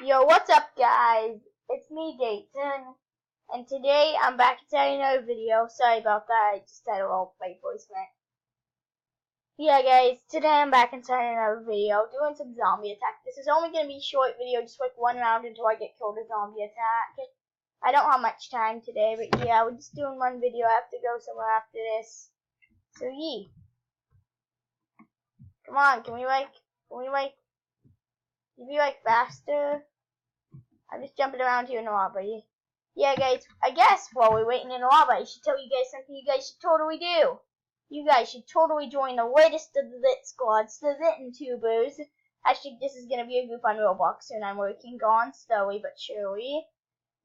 Yo, what's up guys? It's me, Dayton, and today I'm back inside another video. Sorry about that, I just had a roleplay voice man. Yeah guys, today I'm back inside another video, doing some zombie attack. This is only going to be a short video, just like one round until I get killed a zombie attack. I don't have much time today, but yeah, we're just doing one video. I have to go somewhere after this. So yeah. Come on, can we be faster? I'm just jumping around here in the lobby. Yeah, guys, I guess while we're waiting in the lobby, I should tell you guys something you guys should totally do. You guys should totally join the latest of the Lit Squads, the VitTubers. Actually, this is going to be a group on Roblox, and I'm working on slowly but surely.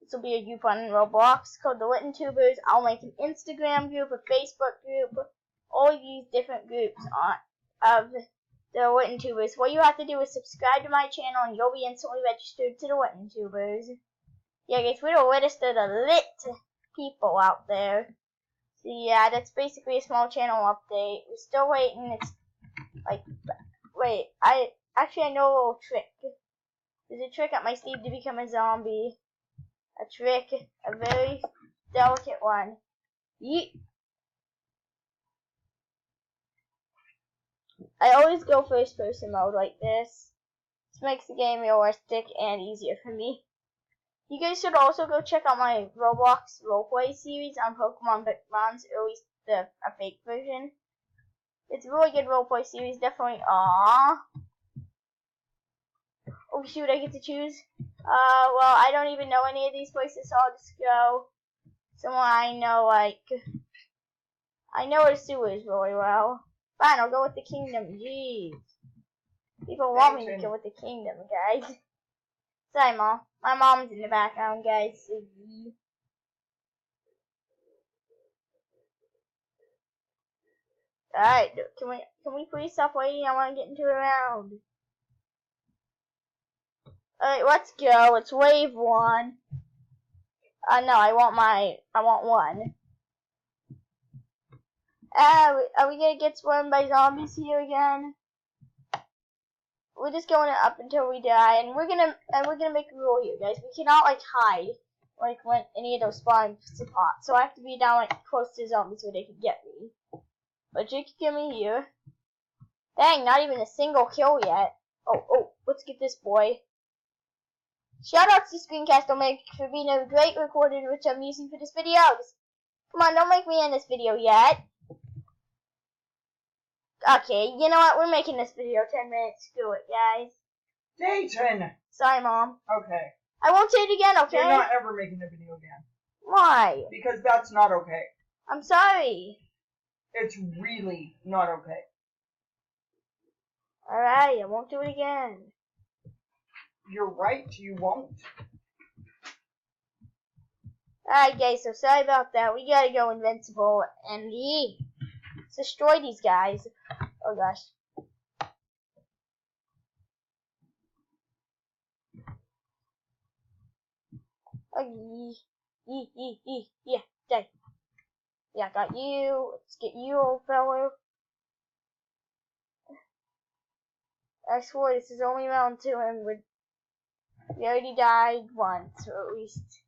This will be a group on Roblox called the VitTubers. I'll make an Instagram group, a Facebook group, all of these different groups of the VitTubers. What you have to do is subscribe to my channel and you'll be instantly registered to the VitTubers. Yeah guys, we're the latest of the lit people out there. So yeah, that's basically a small channel update. We're still waiting. It's like, wait, I know a little trick. There's a trick up my sleeve to become a zombie. A trick, a very delicate one. Yeet. I always go first person mode like this. This makes the game realistic and easier for me. You guys should also go check out my Roblox roleplay series on Pokemon Pokemons, or at least a fake version. It's a really good roleplay series, definitely. Aww. Oh shoot, I get to choose. Well, I don't even know any of these places, so I'll just go somewhere I know, like, I know the sewers really well. Fine, I'll go with the kingdom. Jeez. People want me to go with the kingdom, guys. Sorry, Mom. My mom's in the background, guys. Alright, can we please stop waiting? I want to get into a round. Alright, let's go. It's wave 1. No, I want 1. Are we gonna get swarmed by zombies here again? We're just going up until we die, and we're gonna make a rule here, guys. We cannot like hide like when any of those spawn spots. So I have to be down like close to zombies where they can get me. But you can get me here. Dang, not even a single kill yet. Oh, let's get this boy. Shoutouts to Screencast-O-Matic for being a great recorder which I'm using for this video. Come on, don't make me end this video yet. Okay, you know what? We're making this video 10 minutes. Screw it, guys. Dayton! Sorry, Mom. Okay. I won't say it again, okay? You're not ever making a video again. Why? Because that's not okay. I'm sorry. It's really not okay. Alright, I won't do it again. You're right, you won't. Alright, guys, so sorry about that. We gotta go invincible and let's destroy these guys. Oh gosh. Oh, yeah, die. Yeah, got you. Let's get you, old fellow. I swear this is only round 2 and we already died once, or at least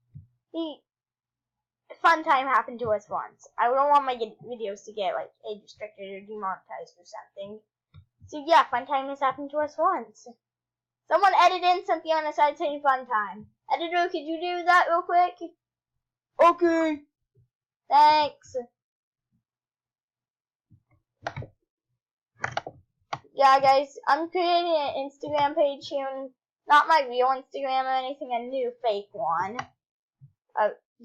fun time happened to us once. I don't want my videos to get like age restricted or demonetized or something. So yeah, fun time has happened to us once. Someone edit in something on the side saying fun time. Editor, could you do that real quick? Okay. Thanks. Yeah, guys, I'm creating an Instagram page here. Not my real Instagram or anything, a new fake one.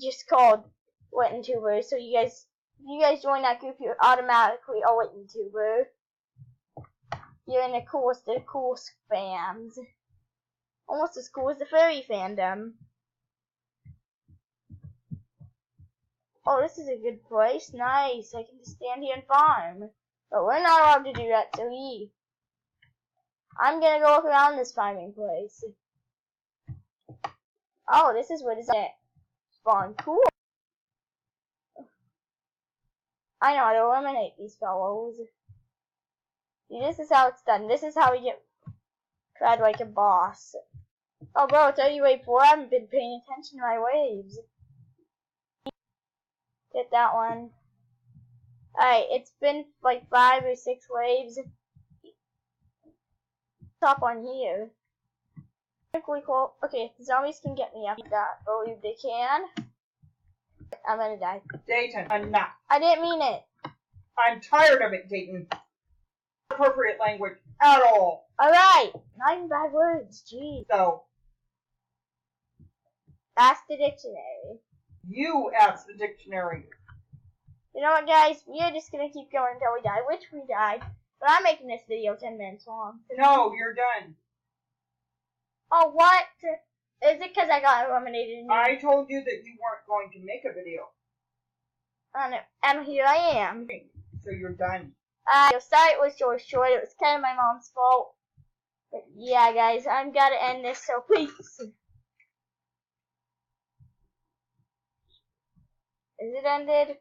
Just called VitTubers. So if you guys join that group, you're automatically a VitTuber. You're in the coolest of the cool fans. Almost as cool as the furry fandom. Oh, this is a good place. Nice. I can just stand here and farm. But we're not allowed to do that, so I'm gonna go look around this farming place. Oh, this is what is it. Spawn. Cool. I know how to eliminate these fellows. See, this is how it's done. This is how we get cried like a boss. Oh, bro, tell you wait for. I haven't been paying attention to my waves. Get that one. Alright, it's been like 5 or 6 waves. Top on here. Cool. Okay, zombies can get me after that. Believe they can. I'm gonna die. Dayton, enough. I didn't mean it. I'm tired of it, Dayton. Appropriate language at all. Alright, not even bad words. Jeez. So, Ask the dictionary. you ask the dictionary. You know what, guys? We are just gonna keep going until we die, which we died. But I'm making this video 10 minutes long. No, you're done. Oh, what? Is it because I got eliminated? I told you that you weren't going to make a video. And here I am. So you're done. Your site was so short. It was kind of my mom's fault. But yeah, guys, I'm gonna end this. So please. Is it ended?